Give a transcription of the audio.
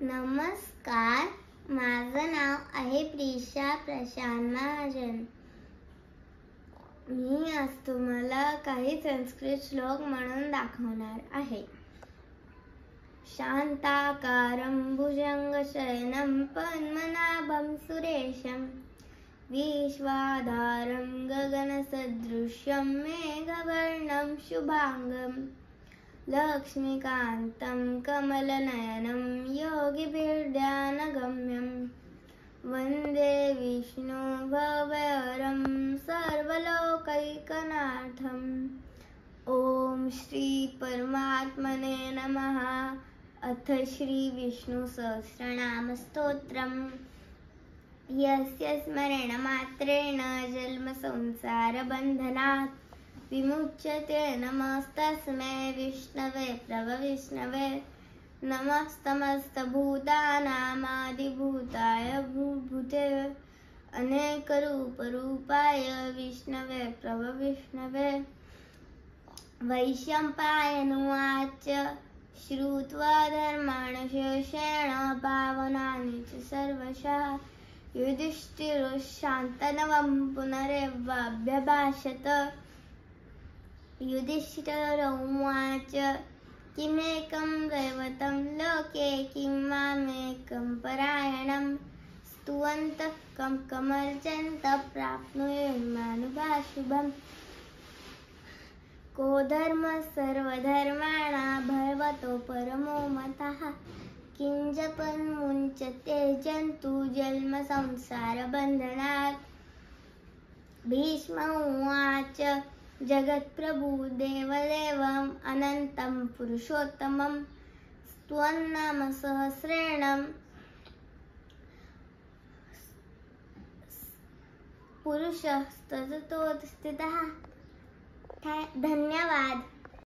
नमस्कार, माझं नाव आहे प्रिशा प्रशांत महाजन. मी आज तुम्हाला काही संस्कृत श्लोक म्हणून दाखवणार आहे. शांताकारं भुजंगशयनं पद्मनाभं सुरेशं विश्वाधारं गगनसदृशं मेघवर्णं शुभांगं लक्ष्मीकान्तं कमलनयनं योगिभिर्ध्यानगम्यं वन्दे विष्णु भवहरं सर्वलोकैकनाथम्. ओम श्री परमात्मने नमः. अथ श्री विष्णु सहस्रनाम स्तोत्रम्. यस्य स्मरण मात्रेण जन्म संसार बंधनात् विमुच्यते. नमस्तस्मै विष्णवे प्रभविष्णवे. नमस्तमस्तभूतानामादिभूताय भूभूते अनेकरूपरूपाय विष्णवे प्रभविष्णवे. वैशम्पायनुवाच श्रुत्वा धर्मान् शेषेण पावनानि च सर्वशः युधिष्ठिरो शान्तनवं पुनरेवाभ्यभाषत. युधिष्ठिरो उवाच किमेकं दैवतं लोके किं मामेकं परायणं स्तुवन्तः कमर्चन्तः प्राप्नुयुर्मानुभाशुभम्. को धर्मः सर्वधर्माणां भगवतो परमो मतः किं जपन् मुञ्चते जन्तु जन्म संसारबन्धनात्. भीष्म उवाच जगत्प्रभु देवदेवम् अनन्तं पुरुषोत्तमं त्वन्नाम सहस्रेण पुरुषस्ततो स्थितः. धन्यवाद.